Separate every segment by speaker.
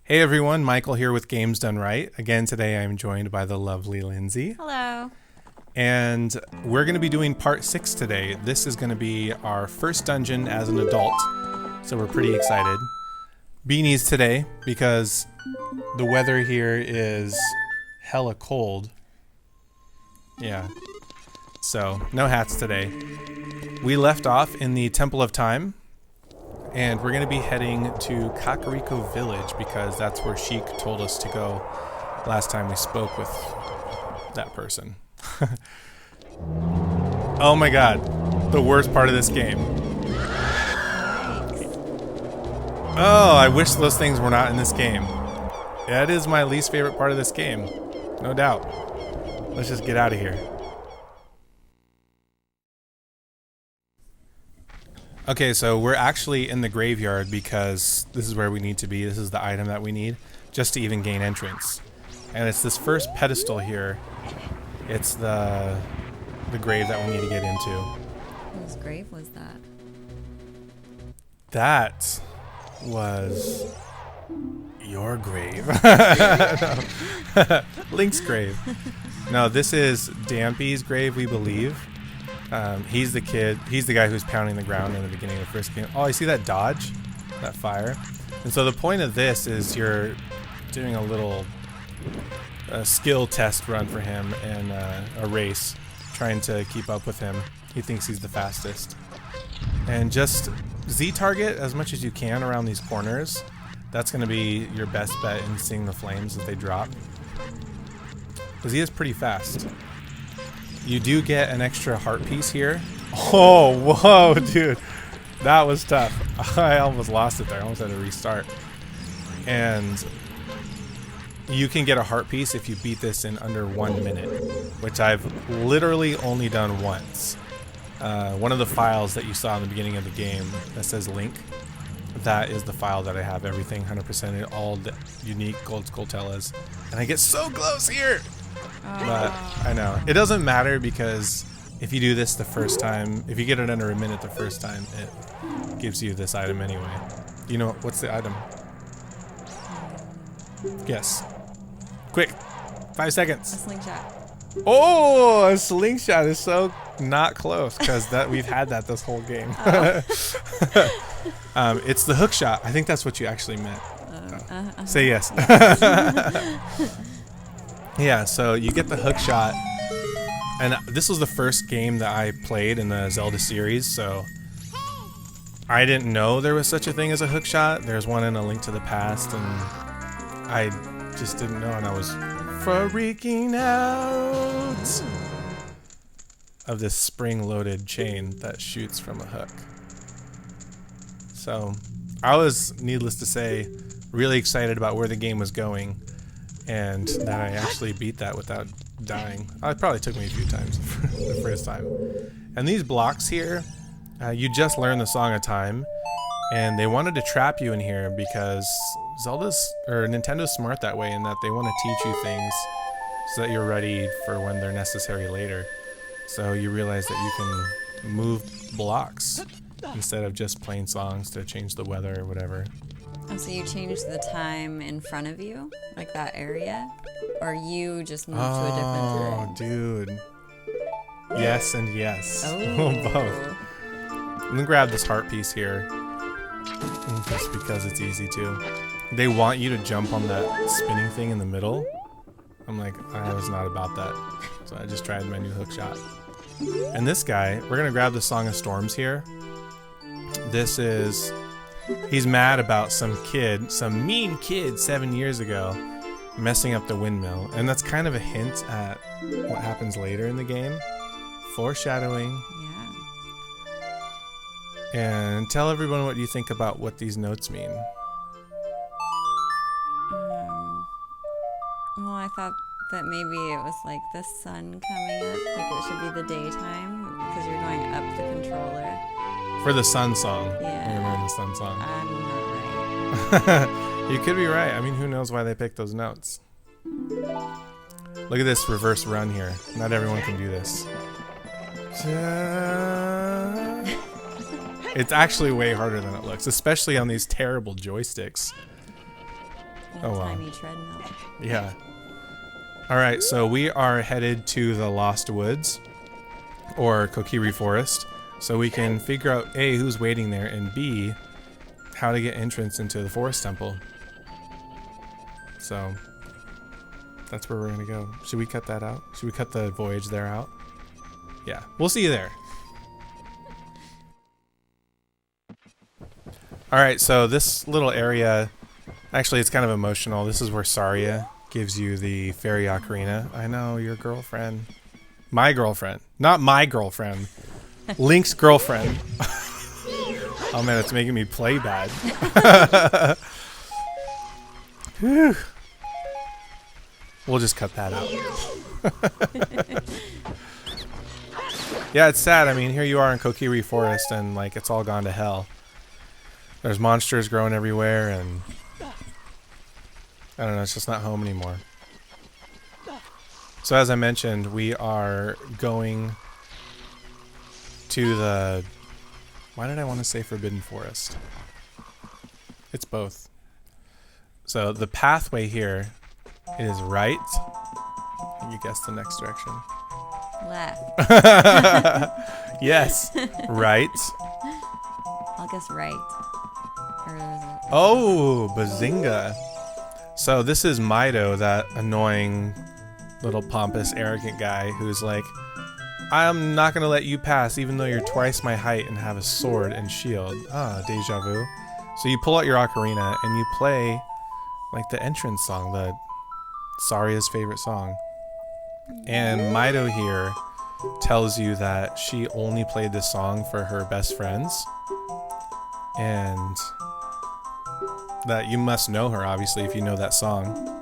Speaker 1: Hey everyone, Michael here with Games Done Right. Again, today I'm joined by the lovely Lindsay.
Speaker 2: Hello.
Speaker 1: And we're going to be doing part 6 today. This is going to be our first dungeon as an adult, so we're pretty excited. Beanies today because the weather here is hella cold. Yeah, so no hats today. We left off in the Temple of Time. And we're going to be heading to Kakariko Village because that's where Sheik told us to go last time we spoke with that person. Oh my god, the worst part of this game. Oh, I wish those things were not in this game. That is my least favorite part of this game, no doubt. Let's just get out of here. Okay, so we're actually in the graveyard because this is where we need to be. This is the item that we need just to even gain entrance. And it's this first pedestal here. It's the grave that we need to get into.
Speaker 2: Whose grave was that?
Speaker 1: That was your grave. No. Link's grave. No, this is Dampy's grave, we believe. He's the kid. He's the guy who's pounding the ground in the beginning of the first game. Oh, you see that dodge? That fire? And so the point of this is you're doing a little skill test run for him and a race, trying to keep up with him. He thinks he's the fastest. And just Z-target as much as you can around these corners. That's going to be your best bet in seeing the flames as they drop. Because he is pretty fast. You do get an extra heart piece here. Oh, whoa, dude. That was tough. I almost lost it there. I almost had to restart. And you can get a heart piece if you beat this in under 1 minute, which I've literally only done once. One of the files that you saw in the beginning of the game that says link, that is the file that I have everything 100% in, all the unique gold skulltulas. And I get so close here. But I know it doesn't matter because if you do this the first time, if you get it under a minute the first time, it gives you this item anyway. You know what's the item? Guess. Quick. 5 seconds.
Speaker 2: A slingshot.
Speaker 1: Oh, a slingshot is so not close because that we've had that this whole game. It's the hookshot. I think that's what you actually meant. Say yes. Yeah, so you get the hook shot, and this was the first game that I played in the Zelda series, so I didn't know there was such a thing as a hook shot. There's one in A Link to the Past, and I just didn't know, and I was freaking out of this spring-loaded chain that shoots from a hook. So I was, needless to say, really excited about where the game was going. And that I actually beat that without dying. It probably took me a few times the first time. And these blocks here, you just learned the Song of Time, and they wanted to trap you in here because Nintendo's smart that way in that they want to teach you things so that you're ready for when they're necessary later. So you realize that you can move blocks instead of just playing songs to change the weather or whatever.
Speaker 2: Oh, so you changed the time in front of you, like that area, or you just moved to a different time?
Speaker 1: Oh, dude. Yes and yes.
Speaker 2: Oh.
Speaker 1: Both. I'm gonna grab this heart piece here, just because it's easy to. They want you to jump on that spinning thing in the middle. I'm like, I was not about that, so I just tried my new hook shot. And this guy, we're gonna grab the Song of Storms here. This is. He's mad about some mean kid 7 years ago messing up the windmill. And that's kind of a hint at what happens later in the game. Foreshadowing.
Speaker 2: Yeah.
Speaker 1: And tell everyone what you think about what these notes mean.
Speaker 2: Well, I thought that maybe it was like the sun coming up, like it should be the daytime because you're going up the controller.
Speaker 1: For the sun song.
Speaker 2: Yeah.
Speaker 1: I remember the sun song.
Speaker 2: I'm not right.
Speaker 1: You could be right. I mean, who knows why they picked those notes. Look at this reverse run here. Not everyone can do this. It's actually way harder than it looks, especially on these terrible joysticks. Oh, well.
Speaker 2: Tiny treadmill.
Speaker 1: Yeah. All right, so we are headed to the Lost Woods, or Kokiri Forest, so we can figure out A, who's waiting there, and B, how to get entrance into the Forest Temple. So that's where we're gonna go. Should we cut that out? Should we cut the voyage there out? Yeah, we'll see you there. All right, so this little area, actually it's kind of emotional. This is where Saria gives you the fairy ocarina. I know, your girlfriend. My girlfriend. Not my girlfriend. Link's girlfriend. Oh man, it's making me play bad. Whew. We'll just cut that out. Yeah, it's sad. I mean, here you are in Kokiri Forest and like it's all gone to hell. There's monsters growing everywhere and I don't know, it's just not home anymore. So as I mentioned, we are going to the... Why did I want to say Forbidden Forest? It's both. So the pathway here is right. You guess the next direction.
Speaker 2: Left.
Speaker 1: Yes, right.
Speaker 2: I'll guess right. Or is it...
Speaker 1: Oh, bazinga. So this is Meadow, that annoying little pompous, arrogant guy who's like, I'm not going to let you pass even though you're twice my height and have a sword and shield. Ah, deja vu. So you pull out your ocarina and you play like the entrance song, the Saria's favorite song. And Meadow here tells you that she only played this song for her best friends. And that you must know her, obviously, if you know that song.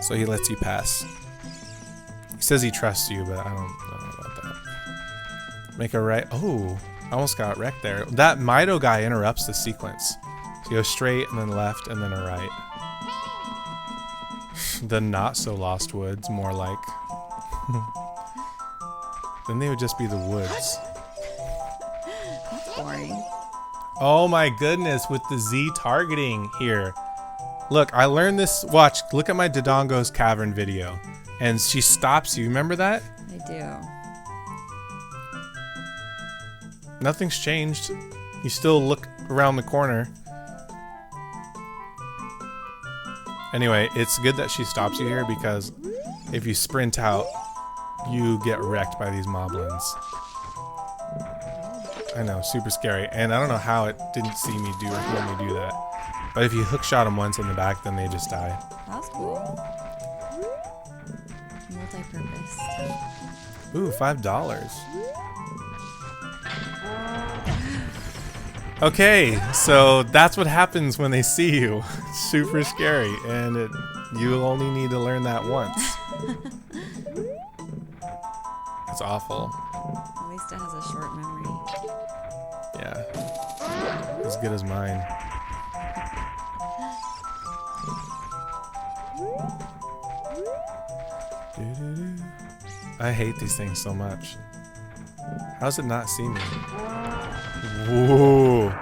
Speaker 1: So he lets you pass. He says he trusts you, but I don't know about that. Make a right. Oh, I almost got wrecked there. That Meadow guy interrupts the sequence. So you go straight and then left and then a right. The not so lost woods, more like. Then they would just be the woods.
Speaker 2: That's boring.
Speaker 1: Oh my goodness, with the Z targeting here. Look, I learned this. Watch, look at my Dodongo's Cavern video. And she stops you. Remember that?
Speaker 2: I do.
Speaker 1: Nothing's changed. You still look around the corner. Anyway, it's good that she stops you here because if you sprint out, you get wrecked by these moblins. I know, super scary. And I don't know how it didn't see me do or hear me do that. But if you hookshot them once in the back, then they just die.
Speaker 2: That was cool. Multi-purpose.
Speaker 1: Ooh, $5. Okay, so that's what happens when they see you. Super scary, and you only need to learn that once. It's awful.
Speaker 2: At least it has a short memory.
Speaker 1: Yeah, as good as mine. I hate these things so much. How does it not see me? Whoa!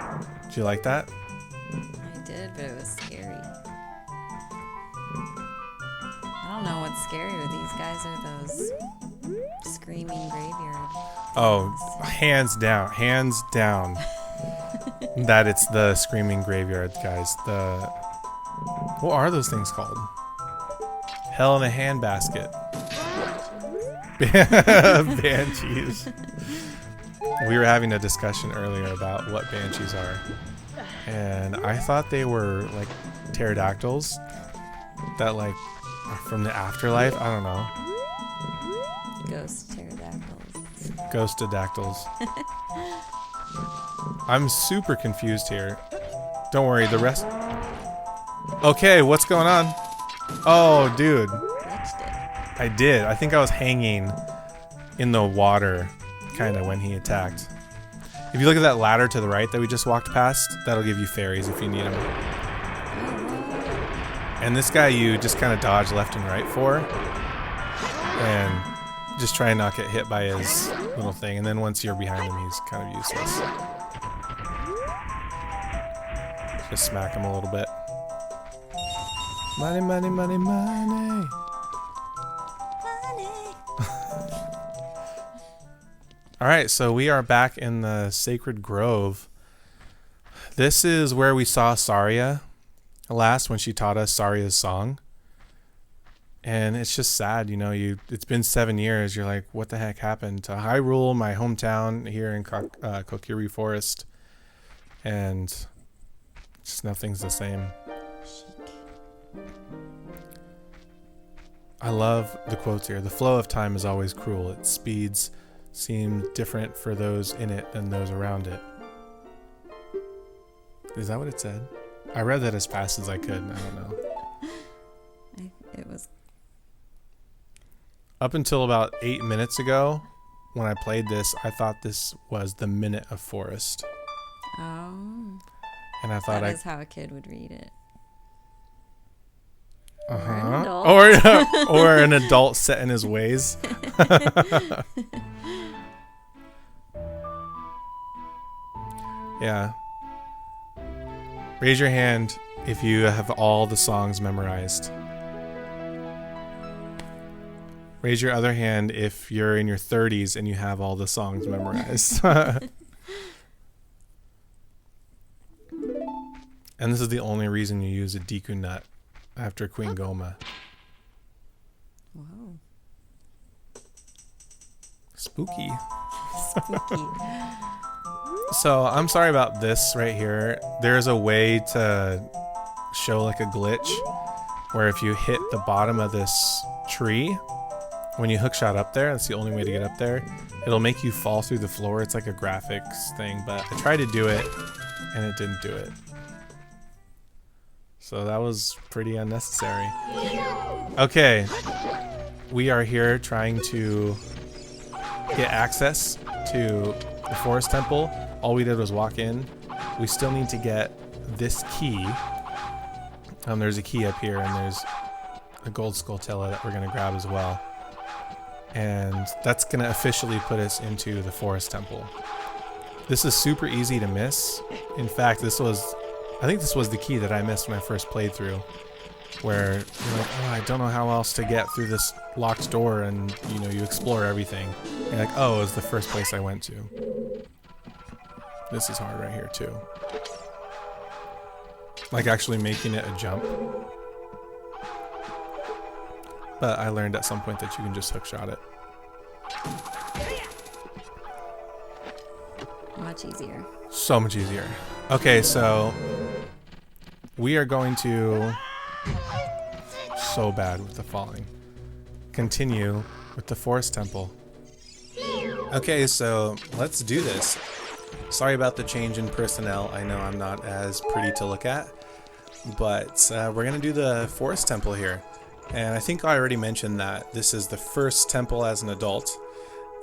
Speaker 1: Did you like that?
Speaker 2: I did, but it was scary. I don't know what's scarier. These guys are those screaming graveyard.
Speaker 1: Oh, hands down. That it's the screaming graveyard guys. What are those things called? Hell in a handbasket. Banshees. We were having a discussion earlier about what banshees are, and I thought they were like pterodactyls that like are from the afterlife. I don't know.
Speaker 2: Ghost pterodactyls.
Speaker 1: Ghostodactyls. I'm super confused here. Don't worry, the rest... Okay, what's going on? Oh, dude.
Speaker 2: Touched it.
Speaker 1: I did. I think I was hanging in the water, kind of, when he attacked. If you look at that ladder to the right that we just walked past, that'll give you fairies if you need them. And this guy you just kind of dodge left and right for. And just try and not get hit by his little thing. And then once you're behind him, he's kind of useless. Just smack him a little bit. Money, money, money, money. Alright, so we are back in the Sacred Grove. This is where we saw Saria last when she taught us Saria's song. And it's just sad, you know, it's been 7 years. You're like, what the heck happened to Hyrule, my hometown here in Kokiri Forest? And just nothing's the same. I love the quotes here. The flow of time is always cruel. Its speeds seem different for those in it than those around it. Is that what it said? I read that as fast as I could. I don't know.
Speaker 2: It was...
Speaker 1: Up until about 8 minutes ago, when I played this, I thought this was the Minute of Forest.
Speaker 2: Oh.
Speaker 1: And I thought
Speaker 2: that is how a kid would read it.
Speaker 1: Uh-huh. Or an adult set in his ways. Yeah. Raise your hand if you have all the songs memorized. Raise your other hand if you're in your 30s and you have all the songs memorized. And this is the only reason you use a Deku nut after Queen Goma.
Speaker 2: Whoa.
Speaker 1: Spooky.
Speaker 2: Spooky.
Speaker 1: So I'm sorry about this right here. There's a way to show like a glitch where if you hit the bottom of this tree, when you hookshot up there, that's the only way to get up there, it'll make you fall through the floor. It's like a graphics thing, but I tried to do it and it didn't do it. So that was pretty unnecessary. Okay, we are here trying to get access to the Forest Temple. All we did was walk in. We still need to get this key. There's a key up here, and there's a gold skulltula that we're going to grab as well. And that's going to officially put us into the Forest Temple. This is super easy to miss. In fact, I think this was the key that I missed when I first played through, where you're like, oh, I don't know how else to get through this locked door, and you know, you explore everything. And you're like, oh, it was the first place I went to. This is hard right here too. Like actually making it a jump. But I learned at some point that you can just hookshot it.
Speaker 2: Much easier.
Speaker 1: So much easier. Okay, so we are going to, so bad with the falling, continue with the Forest Temple. Okay, so let's do this. Sorry about the change in personnel. I know I'm not as pretty to look at, but we're going to do the Forest Temple here. And I think I already mentioned that this is the first temple as an adult,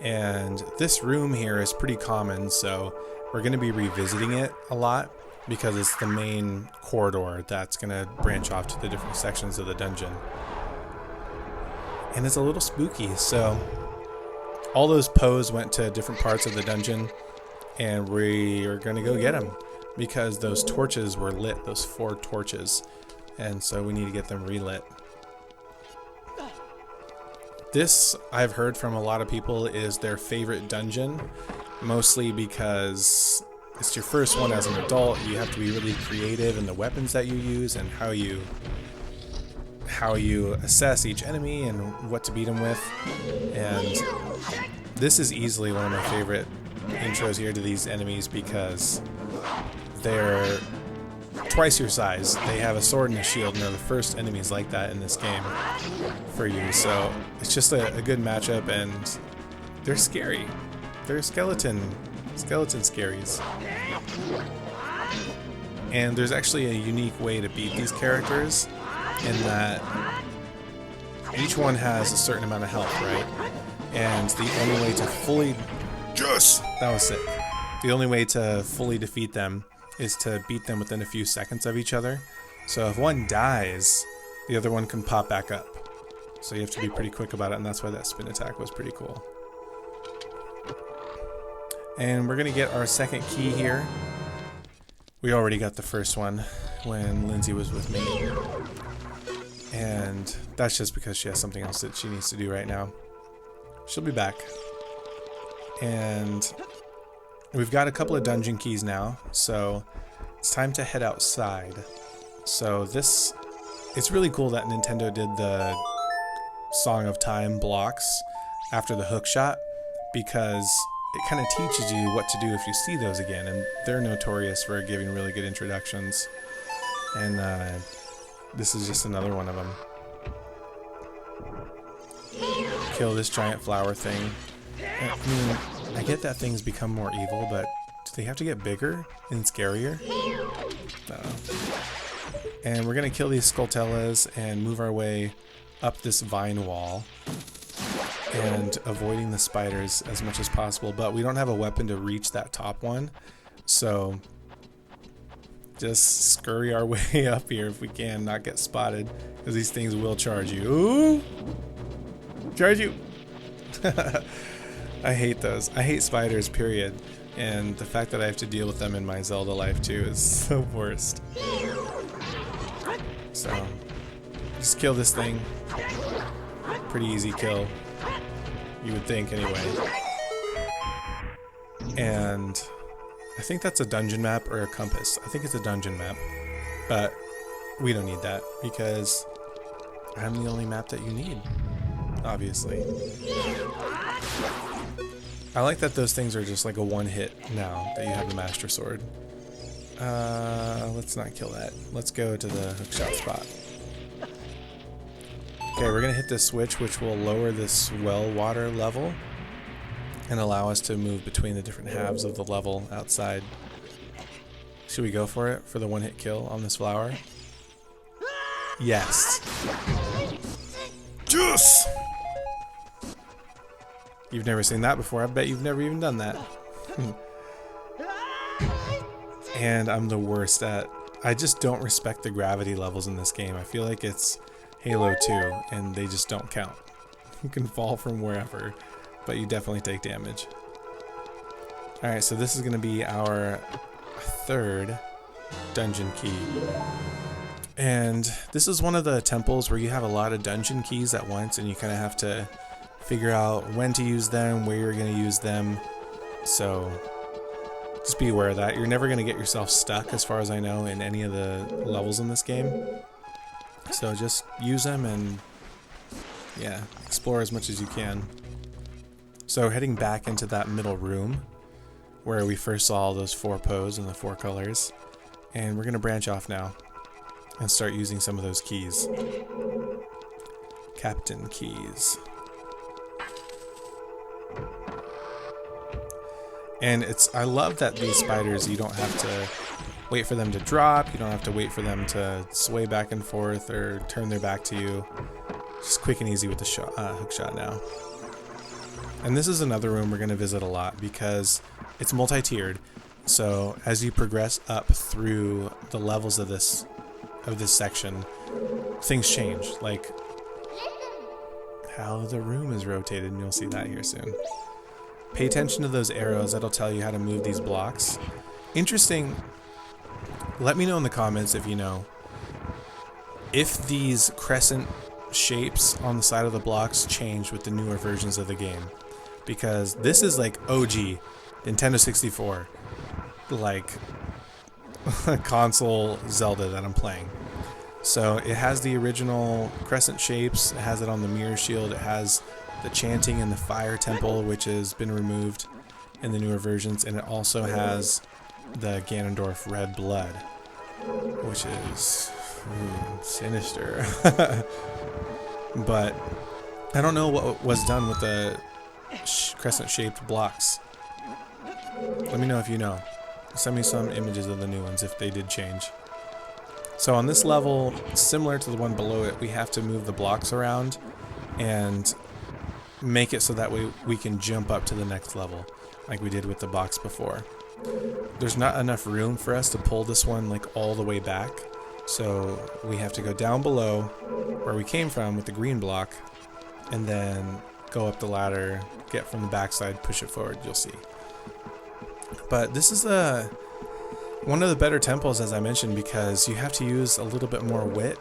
Speaker 1: and this room here is pretty common, so we're going to be revisiting it a lot because it's the main corridor that's going to branch off to the different sections of the dungeon. And it's a little spooky, so all those Poes went to different parts of the dungeon, and we are going to go get them because those torches were lit, those 4 torches, and so we need to get them relit. This, I've heard from a lot of people, is their favorite dungeon, mostly because it's your first one as an adult. You have to be really creative in the weapons that you use and how you assess each enemy and what to beat them with. And this is easily one of my favorite intros here to these enemies because they're twice your size. They have a sword and a shield, and they're the first enemies like that in this game for you. So it's just a good matchup, and they're scary. They're skeleton scaries. And there's actually a unique way to beat these characters in that each one has a certain amount of health, right? And the only way to fully... That was sick. The only way to fully defeat them is to beat them within a few seconds of each other. So if one dies, the other one can pop back up. So you have to be pretty quick about it, and that's why that spin attack was pretty cool. And we're gonna get our second key here. We already got the first one when Lindsay was with me. And that's just because she has something else that she needs to do right now. She'll be back. And we've got a couple of dungeon keys now, so it's time to head outside. So it's really cool that Nintendo did the Song of Time blocks after the Hookshot, because it kind of teaches you what to do if you see those again, and they're notorious for giving really good introductions. And this is just another one of them. Kill this giant flower thing. I mean, I get that things become more evil, but do they have to get bigger and scarier? No. And we're gonna kill these Skulltulas and move our way up this vine wall, and avoiding the spiders as much as possible, but we don't have a weapon to reach that top one, so just scurry our way up here if we can, not get spotted, because these things will charge you. Ooh! Charge you! I hate those. I hate spiders, period. And the fact that I have to deal with them in my Zelda life too is the worst. So, just kill this thing. Pretty easy kill. You would think, anyway. And I think that's a dungeon map or a compass. I think it's a dungeon map. But we don't need that, because I'm the only map that you need, obviously. I like that those things are just like a one hit now that you have the Master Sword. Let's not kill that. Let's go to the hookshot spot. Okay, we're gonna hit this switch, which will lower this well water level and allow us to move between the different halves of the level outside. Should we go for it for the one hit kill on this flower? Yes. Juice! You've never seen that before. I bet you've never even done that. And I'm the worst at... I just don't respect the gravity levels in this game. I feel like it's Halo 2, and they just don't count. You can fall from wherever, but you definitely take damage. Alright, so this is going to be our third dungeon key. And this is one of the temples where you have a lot of dungeon keys at once, and you kind of have to figure out when to use them, where you're going to use them. So just be aware of that. You're never going to get yourself stuck, as far as I know, in any of the levels in this game. So just use them and, yeah, explore as much as you can. So heading back into that middle room where we first saw all those 4 pose and the 4 colors. And we're going to branch off now and start using some of those keys. Captain keys. And I love that these spiders, you don't have to wait for them to drop, you don't have to wait for them to sway back and forth or turn their back to you. Just quick and easy with the hookshot now. And this is another room we're going to visit a lot because it's multi-tiered. So as you progress up through the levels of this section, things change, like how the room is rotated, and you'll see that here soon. Pay attention to those arrows. That'll tell you how to move these blocks. Interesting. Let me know in the comments if you know if these crescent shapes on the side of the blocks changed with the newer versions of the game, because this is like OG Nintendo 64, like console Zelda that I'm playing. So it has the original crescent shapes, it has it on the mirror shield, it has the chanting in the fire temple, which has been removed in the newer versions, and it also has the Ganondorf red blood, which is sinister. But I don't know what was done with the crescent shaped blocks. Let me know if you know. Send me some images of the new ones if they did change. So on this level, similar to the one below it, we have to move the blocks around and make it so that we can jump up to the next level, like we did with the box before. There's not enough room for us to pull this one like all the way back, so we have to go down below where we came from with the green block, and then go up the ladder, get from the backside, push it forward, you'll see. But this is one of the better temples, as I mentioned, because you have to use a little bit more wit,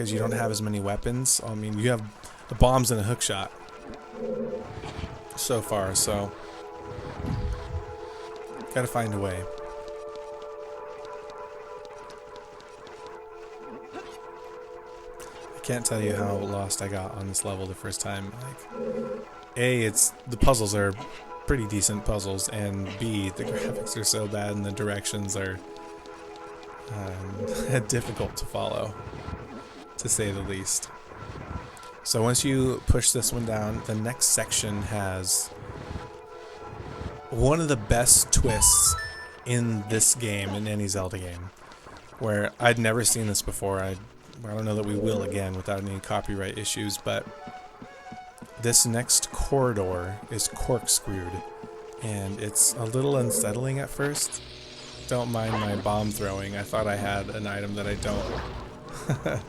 Speaker 1: because you don't have as many weapons. I mean, you have the bombs and a hookshot so far, so gotta find a way. I can't tell you how lost I got on this level the first time. Like, A, it's the puzzles are pretty decent puzzles, and B, the graphics are so bad and the directions are difficult to follow, to say the least. So once you push this one down, the next section has one of the best twists in this game, in any Zelda game, where I'd never seen this before. I don't know that we will again without any copyright issues, but this next corridor is corkscrewed, and it's a little unsettling at first. Don't mind my bomb throwing. I thought I had an item that I don't.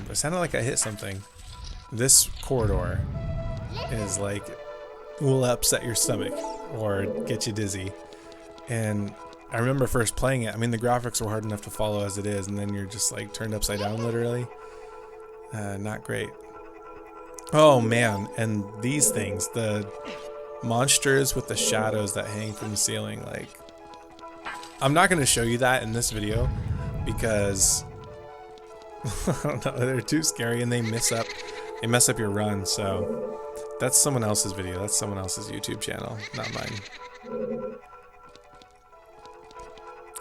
Speaker 1: It sounded like I hit something. This corridor is like, will upset your stomach or get you dizzy. And I remember first playing it. I mean, the graphics were hard enough to follow as it is, and then you're just like turned upside down literally. Not great. Oh man, and these things, the monsters with the shadows that hang from the ceiling, like, I'm not going to show you that in this video because I don't know, they're too scary and they mess up your run. So that's someone else's video. That's someone else's YouTube channel, not mine.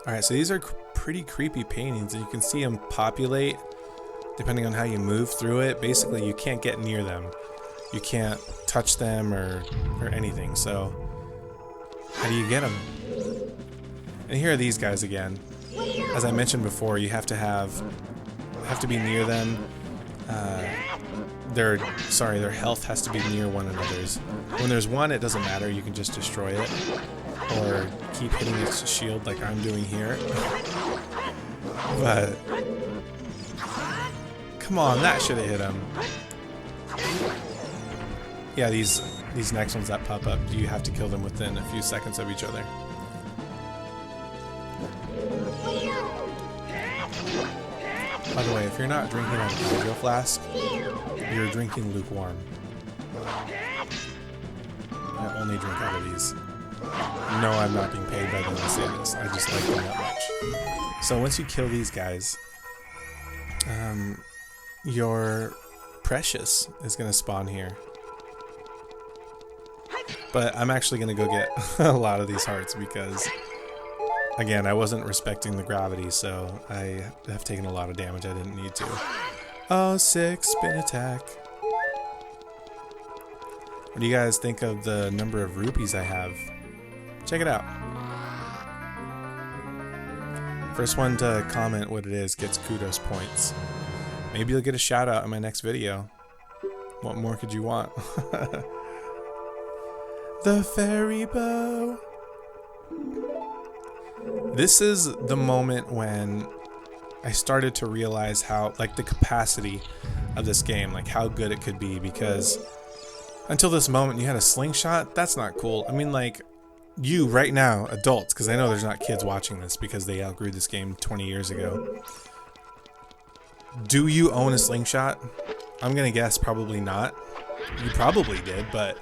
Speaker 1: Alright, so these are pretty creepy paintings, and you can see them populate depending on how you move through it. Basically, you can't get near them. You can't touch them or anything. So how do you get them? And here are these guys again. As I mentioned before, you have to be near them. Their health has to be near one another's. When there's one, it doesn't matter. You can just destroy it or keep hitting its shield like I'm doing here. But come on, that should have hit him. Yeah, these next ones that pop up, you have to kill them within a few seconds of each other. By the way, if you're not drinking out of a hydro flask, you're drinking lukewarm. I only drink out of these. No, I'm not being paid by them to say this. I just like them that much. So once you kill these guys, your precious is going to spawn here. But I'm actually going to go get a lot of these hearts because, again, I wasn't respecting the gravity, so I have taken a lot of damage I didn't need to. Oh, 6 spin attack. What do you guys think of the number of rupees I have? Check it out. First one to comment what it is gets kudos points. Maybe you'll get a shout out in my next video. What more could you want? The fairy bow. This is the moment when I started to realize how, like, the capacity of this game, like how good it could be, because until this moment you had a slingshot. That's not cool. I mean, like, you right now, adults, because I know there's not kids watching this because they outgrew this game 20 years ago. Do you own a slingshot? I'm gonna guess probably not. You probably did, but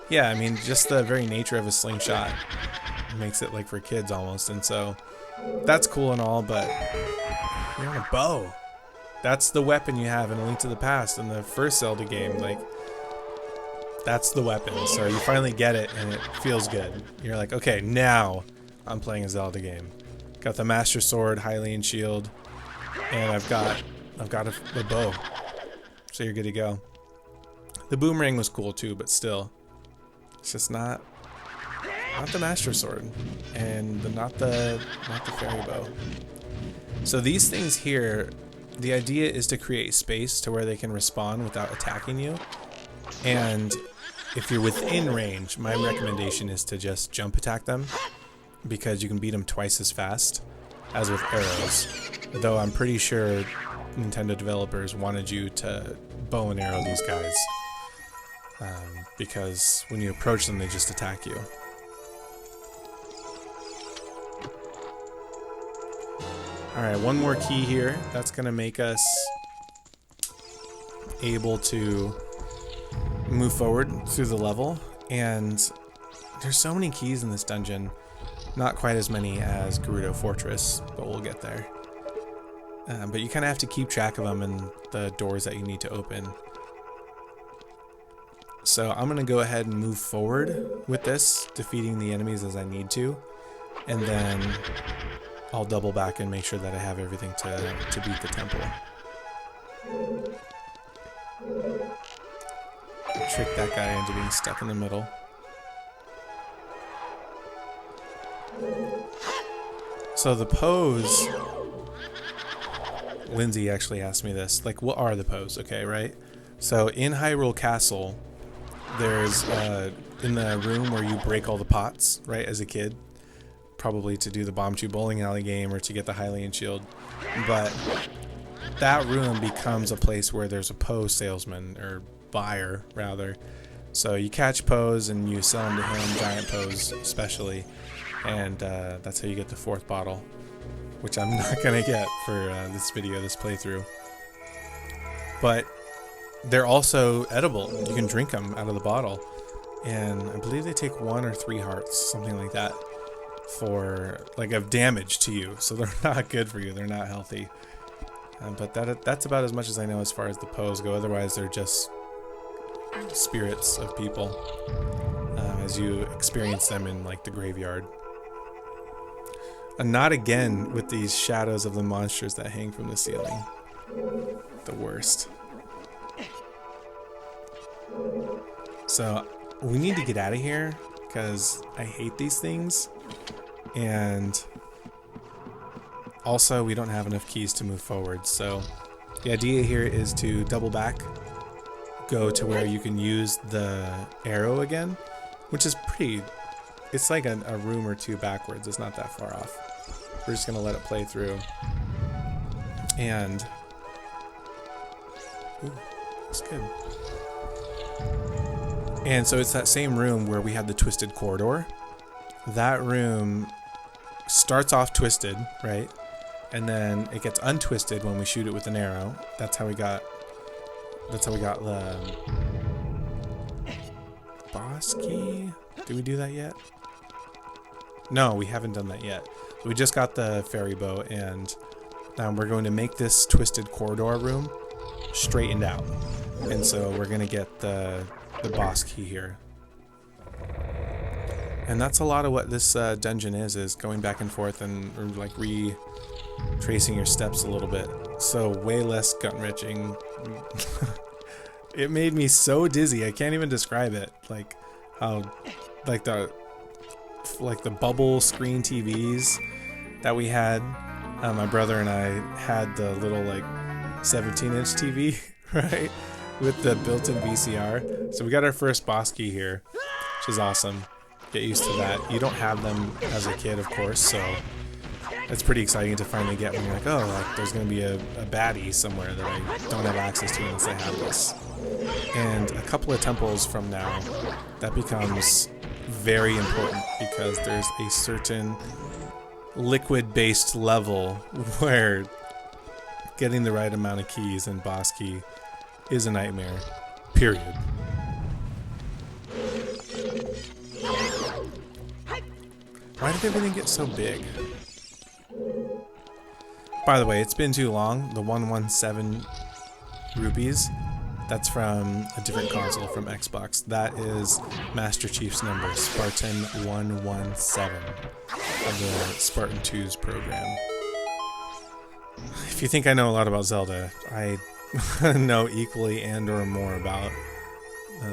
Speaker 1: yeah, I mean, just the very nature of a slingshot makes it like for kids almost, and so that's cool and all, but you're on a bow. That's the weapon you have in A Link to the Past in the first Zelda game. Like, that's the weapon. So you finally get it and it feels good. You're like, okay, now I'm playing a Zelda game. Got the Master Sword, Hylian Shield, and I've got a bow. So you're good to go. The boomerang was cool too, but still, it's just not the Master Sword, and not the fairy bow. So these things here, the idea is to create space to where they can respawn without attacking you. And if you're within range, my recommendation is to just jump attack them, because you can beat them twice as fast as with arrows. Though I'm pretty sure Nintendo developers wanted you to bow and arrow these guys, because when you approach them, they just attack you. Alright, one more key here. That's going to make us able to move forward through the level. And there's so many keys in this dungeon. Not quite as many as Gerudo Fortress, but we'll get there. But you kind of have to keep track of them and the doors that you need to open. So I'm going to go ahead and move forward with this, defeating the enemies as I need to. And then I'll double back and make sure that I have everything to beat the temple. Trick that guy into being stuck in the middle. So the pose, Lindsay actually asked me this, like, what are the pose? Okay, right? So in Hyrule Castle, there's in the room where you break all the pots, right, as a kid, probably to do the Bomb Chew Bowling Alley game or to get the Hylian Shield, but that room becomes a place where there's a pose salesman, or buyer rather. So you catch pose and you sell them to him, giant pose especially, and that's how you get the 4th bottle, which I'm not gonna get for this video, this playthrough. But they're also edible. You can drink them out of the bottle, and I believe they take 1 or 3 hearts, something like that, for like of damage to you. So they're not good for you. They're not healthy. But that's about as much as I know as far as the pose go. Otherwise, they're just spirits of people as you experience them in like the graveyard. And not again with these shadows of the monsters that hang from the ceiling. The worst. So we need to get out of here because I hate these things, and also we don't have enough keys to move forward. So the idea here is to double back, go to where you can use the arrow again, which is pretty, it's like a room or two backwards. It's not that far off. We're just gonna let it play through, and ooh, that's good. And so it's that same room where we had the twisted corridor. That room starts off twisted, right? And then it gets untwisted when we shoot it with an arrow. That's how we got the boss key. Did we do that yet? No, we haven't done that yet. We just got the fairy bow, and we're going to make this twisted corridor room straightened out. And so we're going to get the boss key here. And that's a lot of what this dungeon is going back and forth and like retracing your steps a little bit. So way less gut-wrenching. It made me so dizzy. I can't even describe it. Like how, like the bubble screen TVs that we had. My brother and I had the little like 17-inch TV, right? With the built-in VCR. So we got our first boss key here, which is awesome. Get used to that. You don't have them as a kid, of course, so it's pretty exciting to finally get when you're like, oh, like, there's going to be a baddie somewhere that I don't have access to unless I have this. And a couple of temples from now, that becomes very important because there's a certain liquid-based level where getting the right amount of keys and boss key is a nightmare, period. Why did everything get so big? By the way, it's been too long. The 117 rupees, that's from a different console, from Xbox. That is Master Chief's number, Spartan 117 of the Spartan 2's program. If you think I know a lot about Zelda, I know equally and or more about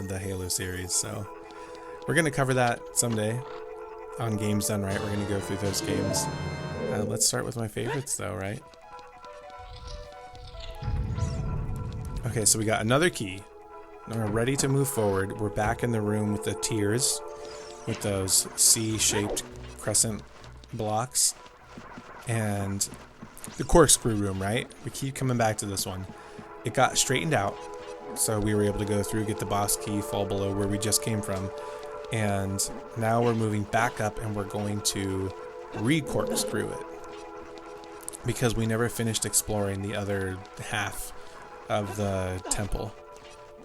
Speaker 1: the Halo series, so we're going to cover that someday on Games Done Right. We're going to go through those games. Let's start with my favorites though, right? Okay, so we got another key. Now we're ready to move forward. We're back in the room with the tiers, with those C-shaped crescent blocks, and the corkscrew room, right? We keep coming back to this one. It got straightened out, so we were able to go through, get the boss key, fall below where we just came from, and now we're moving back up and we're going to re-corkscrew it. because we never finished exploring the other half of the temple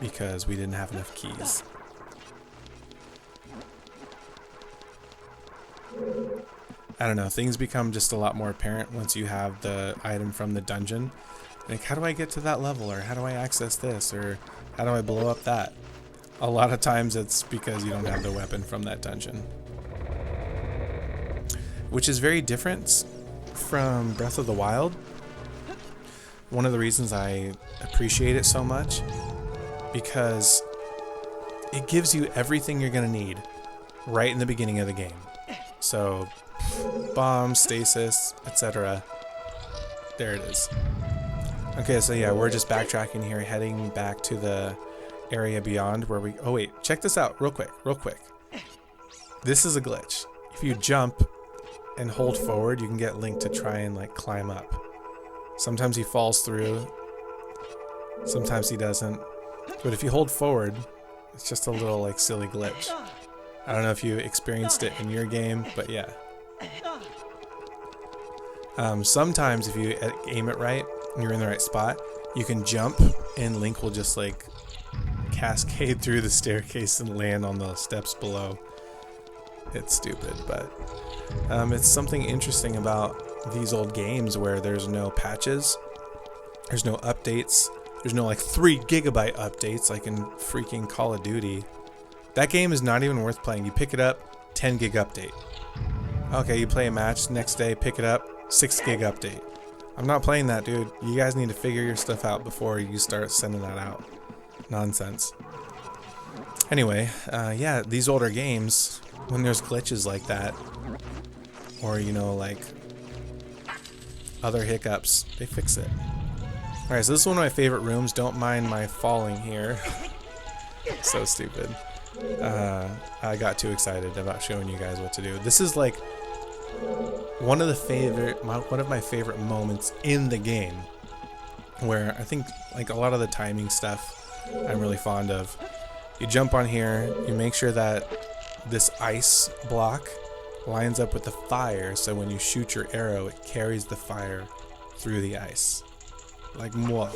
Speaker 1: because we didn't have enough keys. I don't know, things become just a lot more apparent once you have the item from the dungeon. Like, how do I get to that level? Or how do I access this? Or how do I blow up that? A lot of times it's because you don't have the weapon from that dungeon. Which is very different from Breath of the Wild. One of the reasons I appreciate it so much, because it gives you everything you're going to need right in the beginning of the game. So, bombs, stasis, etc. There it is. Okay, so yeah, we're just backtracking here, heading back to the area beyond where we... Oh wait, check this out real quick. This is a glitch. If you jump and hold forward, you can get Link to try and like climb up. Sometimes he falls through, sometimes he doesn't. But if you hold forward, it's just a little like silly glitch. I don't know if you experienced it in your game, but yeah. Sometimes if you aim it right and you're in the right spot, you can jump and Link will just like cascade through the staircase and land on the steps below. It's stupid, but it's something interesting about these old games where there's no patches, there's no updates, there's no like 3 GB updates like in freaking Call of Duty. That game is not even worth playing. You pick it up, 10 gig update. Okay, you play a match, next day pick it up, 6 gig update. I'm not playing that, dude. You guys need to figure your stuff out before you start sending that out. Nonsense. Anyway, yeah, these older games, when there's glitches like that, or you know, like other hiccups, they fix it. Alright, so this is one of my favorite rooms. Don't mind my falling here. So stupid. I got too excited about showing you guys what to do. This is like one of my favorite moments in the game, where I think like a lot of the timing stuff I'm really fond of. You jump on here, you make sure that this ice block lines up with the fire, so when you shoot your arrow, it carries the fire through the ice. Like, what?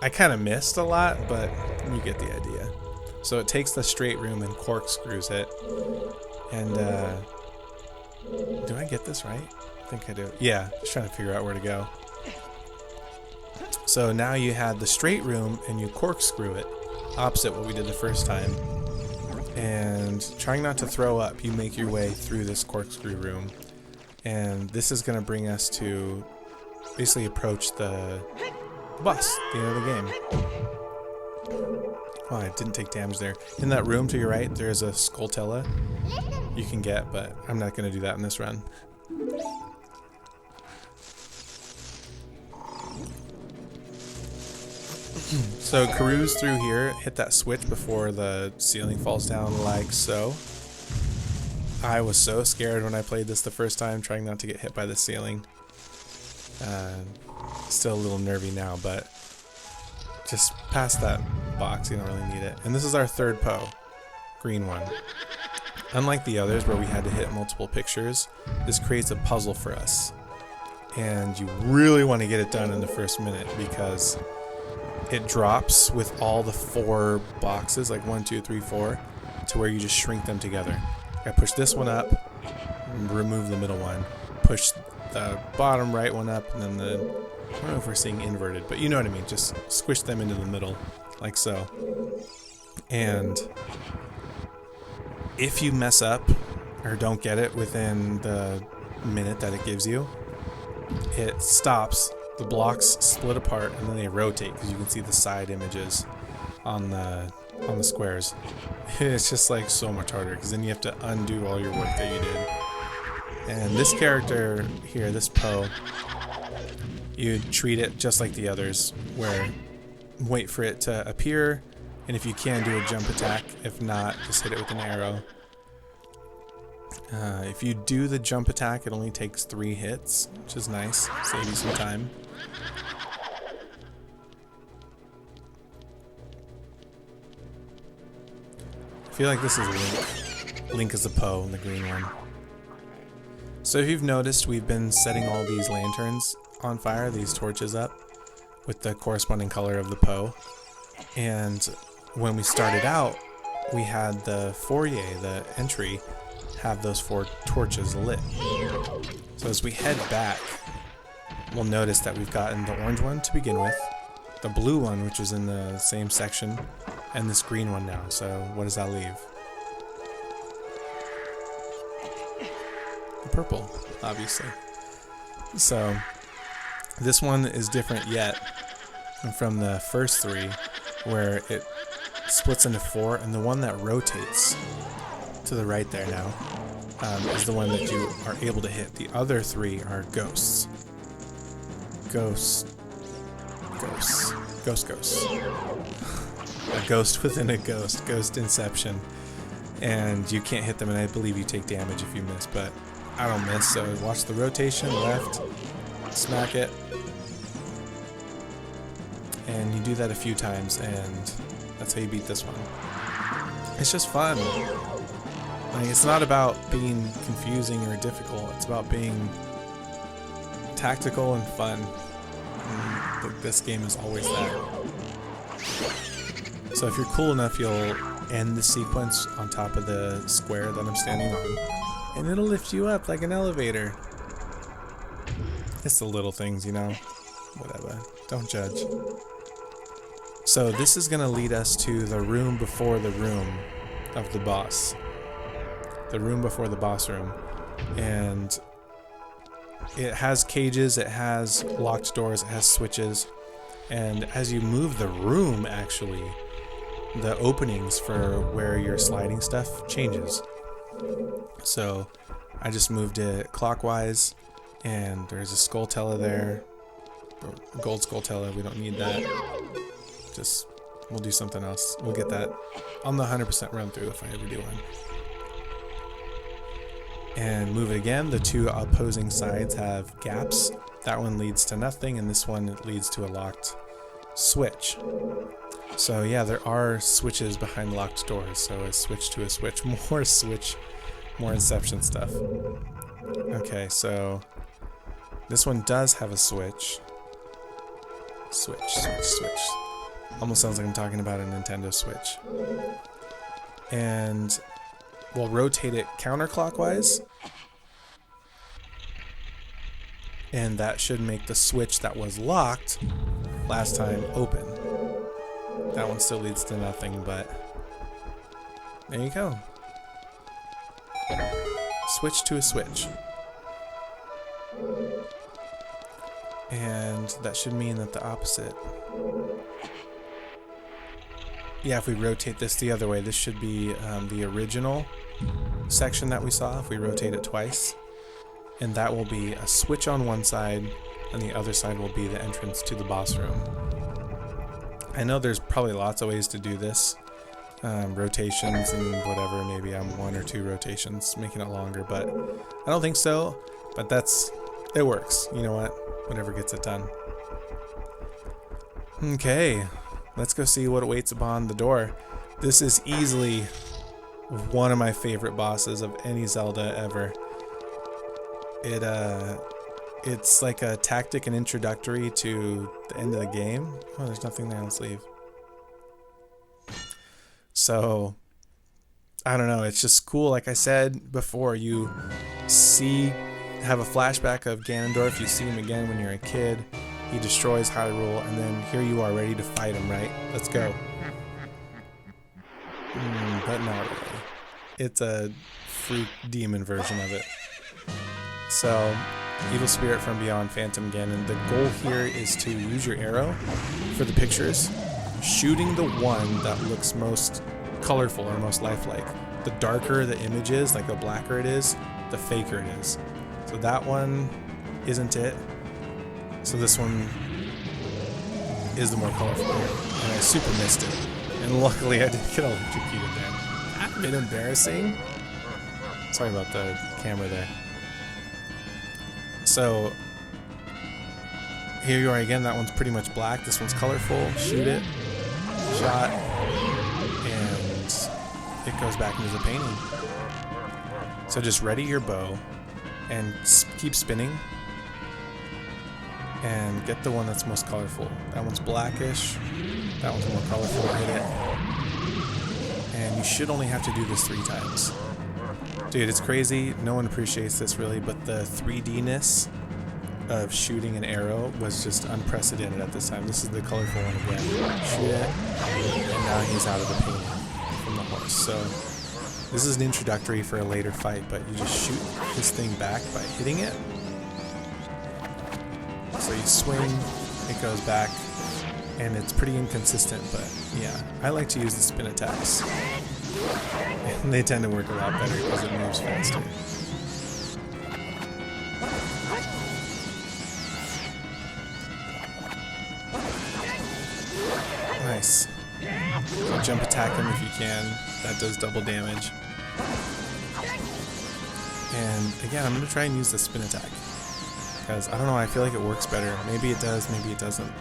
Speaker 1: I kind of missed a lot, but you get the idea. So it takes the straight room and corkscrews it. And, do I get this right? I think I do. Yeah, just trying to figure out where to go. So now you had the straight room and you corkscrew it, opposite what we did the first time. And trying not to throw up, you make your way through this corkscrew room. And this is going to bring us to basically approach the boss, the end of the game. Oh, I didn't take damage there. In that room to your right, there's a Skulltella you can get, but I'm not going to do that in this run. So cruise through here, hit that switch before the ceiling falls down like so. I was so scared when I played this the first time, trying not to get hit by the ceiling. Still a little nervy now, but just past that box, you don't really need it. And this is our third Poe, green one. Unlike the others where we had to hit multiple pictures, this creates a puzzle for us. And you really want to get it done in the first minute because it drops with all the 4 boxes, like 1, 2, 3, 4, to where you just shrink them together. I push this one up, remove the middle one, push the bottom right one up, and then I don't know if we're seeing inverted, but you know what I mean, just squish them into the middle, like so. And if you mess up, or don't get it within the minute that it gives you, it stops, the blocks split apart, and then they rotate, because you can see the side images on the squares. It's just like so much harder, because then you have to undo all your work that you did. And this character here, this Poe, you treat it just like the others, where wait for it to appear, and if you can, do a jump attack. If not, just hit it with an arrow. If you do the jump attack, it only takes 3 hits, which is nice. Save you some time. I feel like this is Link. Link is the Poe, the green one. So if you've noticed, we've been setting all these lanterns on fire, these torches up, with the corresponding color of the Poe. And when we started out, we had the foyer, the entry, have those 4 torches lit. So as we head back, we'll notice that we've gotten the orange one to begin with, the blue one, which was in the same section, and this green one now. So what does that leave? The purple, obviously. So this one is different yet from the first 3, where it splits into 4, and the one that rotates to the right there now is the one that you are able to hit. The other 3 are ghosts. Ghosts. A ghost within a ghost. Ghost Inception. And you can't hit them, and I believe you take damage if you miss, but I don't miss, so watch the rotation, left, smack it. And you do that a few times, and that's how you beat this one. It's just fun. Like, it's not about being confusing or difficult, it's about being tactical and fun. And this game is always that. So if you're cool enough, you'll end the sequence on top of the square that I'm standing on, and it'll lift you up like an elevator. It's the little things, you know? Whatever. Don't judge. So this is going to lead us to the room before the room of the boss. The room before the boss room. And it has cages, it has locked doors, it has switches. And as you move the room, actually, the openings for where you're sliding stuff changes. So I just moved it clockwise, and there's a Skulltella there. Gold Skulltella, we don't need that. Just, we'll do something else. We'll get that on the 100% run through if I ever do one. And move it again. The 2 opposing sides have gaps. That one leads to nothing, and this one leads to a locked switch. So yeah, there are switches behind locked doors. So a switch to a switch, more Inception stuff. Okay, so this one does have a switch. Switch. Almost sounds like I'm talking about a Nintendo Switch. And we'll rotate it counterclockwise. And that should make the switch that was locked last time open. That one still leads to nothing, but there you go. Switch to a switch. And that should mean that the opposite. Yeah, if we rotate this the other way, this should be the original section that we saw if we rotate it twice. And that will be a switch on one side, and the other side will be the entrance to the boss room. I know there's probably lots of ways to do this. Rotations and whatever, maybe I'm 1 or 2 rotations, making it longer, but I don't think so. But it works. You know what? Whatever gets it done. Okay, let's go see what awaits upon the door. This is easily one of my favorite bosses of any Zelda ever. It's like a tactic and introductory to the end of the game. Oh, there's nothing there. Let's leave. So, I don't know. It's just cool. Like I said before, you have a flashback of Ganondorf. You see him again when you're a kid. He destroys Hyrule, and then here you are ready to fight him, right? Let's go. But not really. It's a freak demon version of it. So, Evil Spirit from Beyond, Phantom Ganon. The goal here is to use your arrow for the pictures, shooting the one that looks most colorful or most lifelike. The darker the image is, like the blacker it is, the faker it is. So that one isn't it. So this one is the more colorful here. And I super missed it. And luckily I didn't get electrocuted there. That's a bit embarrassing. Sorry about the camera there. So here you are again. That one's pretty much black. This one's colorful. Shoot it. Shot. And it goes back into the painting. So just ready your bow and keep spinning. And get the one that's most colorful. That one's blackish. That one's more colorful. Hit it. And you should only have to do this 3 times. Dude, it's crazy. No one appreciates this really, but the 3D-ness of shooting an arrow was just unprecedented at this time. This is the colorful one again. Shoot it. And now he's out of the painting from the horse. So this is an introductory for a later fight, but you just shoot this thing back by hitting it. So you swing, it goes back, and it's pretty inconsistent, but yeah, I like to use the spin attacks. And they tend to work a lot better because it moves faster. Nice. So jump attack him if you can. That does double damage. And again, I'm going to try and use the spin attack. Because, I don't know, I feel like it works better. Maybe it does, maybe it doesn't.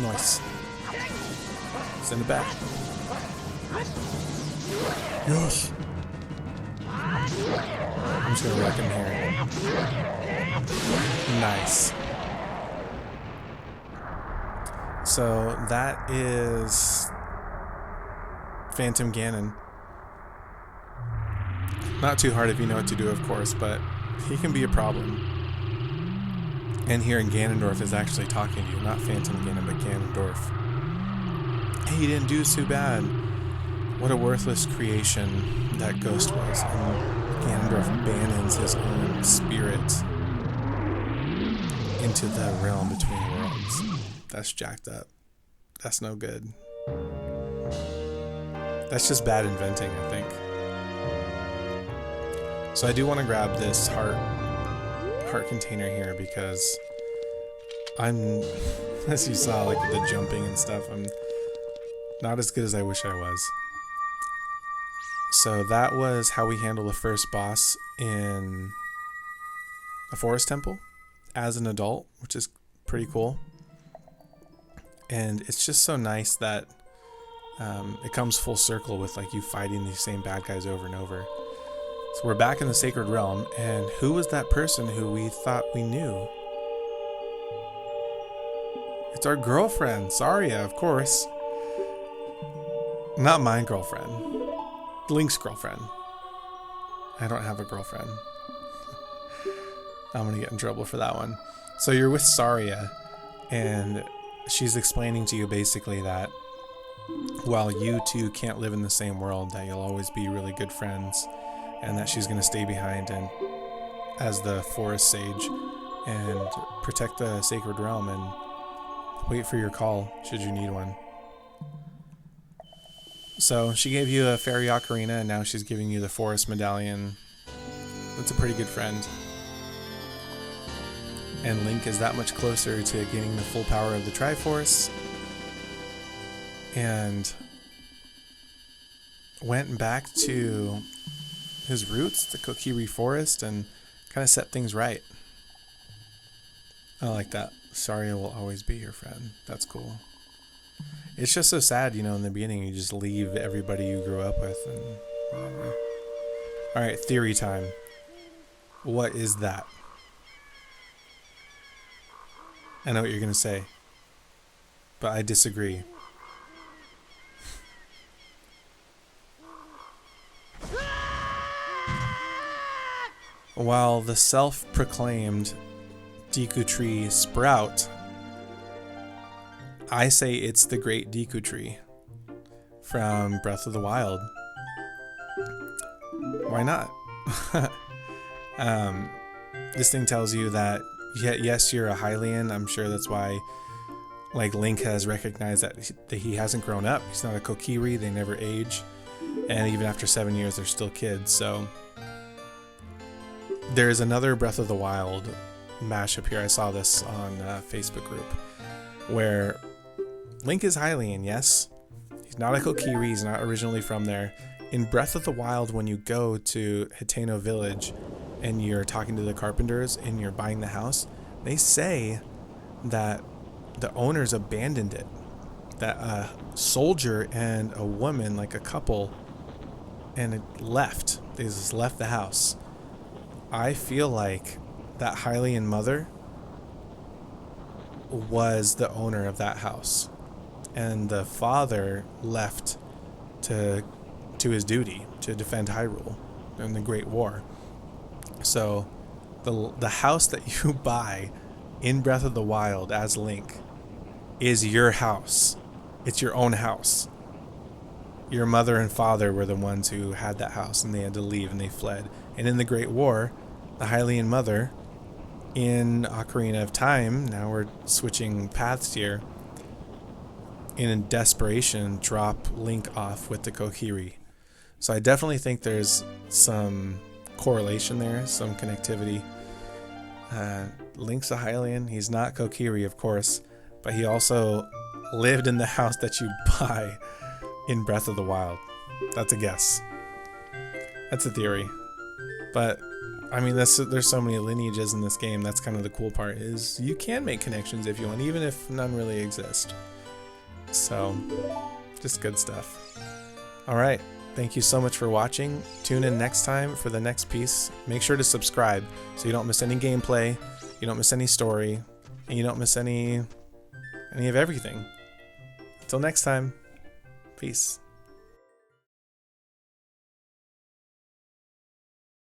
Speaker 1: Nice. Send it back. Yes! I'm just gonna wreck him here. Nice. So, that is Phantom Ganon. Not too hard if you know what to do, of course, but he can be a problem. And here in Ganondorf is actually talking to you, not Phantom Ganon, but Ganondorf. Hey, you didn't do too bad. What a worthless creation that ghost was. And Ganondorf abandons his own spirit into the realm between worlds. That's jacked up. That's no good. That's just bad inventing, I think. So I do want to grab this heart container here because I'm, as you saw, like with the jumping and stuff, I'm not as good as I wish I was. So that was how we handle the first boss in a forest temple as an adult, which is pretty cool. And it's just so nice that it comes full circle with like you fighting these same bad guys over and over. So we're back in the Sacred Realm, and who was that person who we thought we knew? It's our girlfriend, Saria, of course. Not my girlfriend. Link's girlfriend. I don't have a girlfriend. I'm gonna get in trouble for that one. So you're with Saria, and she's explaining to you basically that while you two can't live in the same world, that you'll always be really good friends. And that she's going to stay behind and as the forest sage and protect the sacred realm and wait for your call should you need one. So she gave you a fairy ocarina, and now she's giving you the forest medallion. That's a pretty good friend. And Link is that much closer to gaining the full power of the Triforce. And went back to his roots, the Kokiri Forest, and kind of set things right. I like that. Saria will always be your friend. That's cool. It's just so sad, you know, in the beginning you just leave everybody you grew up with and whatever. Alright, theory time. What is that? I know what you're going to say, but I disagree. While the self-proclaimed Deku Tree Sprout, I say it's the Great Deku Tree from Breath of the Wild. Why not? This thing tells you that, yes, you're a Hylian. I'm sure that's why, like, Link has recognized that he hasn't grown up. He's not a Kokiri. They never age. And even after 7 years, they're still kids, so there's another Breath of the Wild mashup here. I saw this on a Facebook group where Link is Hylian, yes. He's not a Kokiri. He's not originally from there. In Breath of the Wild, when you go to Hiteno Village and you're talking to the carpenters and you're buying the house, they say that the owners abandoned it. That a soldier and a woman, like a couple, and it left They just left the house. I feel like that Hylian mother was the owner of that house, and the father left to his duty to defend Hyrule in the Great War. So the house that you buy in Breath of the Wild as Link is your house. It's your own house. Your mother and father were the ones who had that house, and they had to leave and they fled. And in the Great War, the Hylian mother in Ocarina of Time, now we're switching paths here, in desperation drop Link off with the Kokiri. So I definitely think there's some correlation there, some connectivity. Link's a Hylian. He's not Kokiri, of course, but he also lived in the house that you buy in Breath of the Wild. That's a guess. That's a theory. But I mean, there's so many lineages in this game. That's kind of the cool part, is you can make connections if you want, even if none really exist. So, just good stuff. Alright, thank you so much for watching. Tune in next time for the next piece. Make sure to subscribe so you don't miss any gameplay, you don't miss any story, and you don't miss any of everything. Until next time, peace.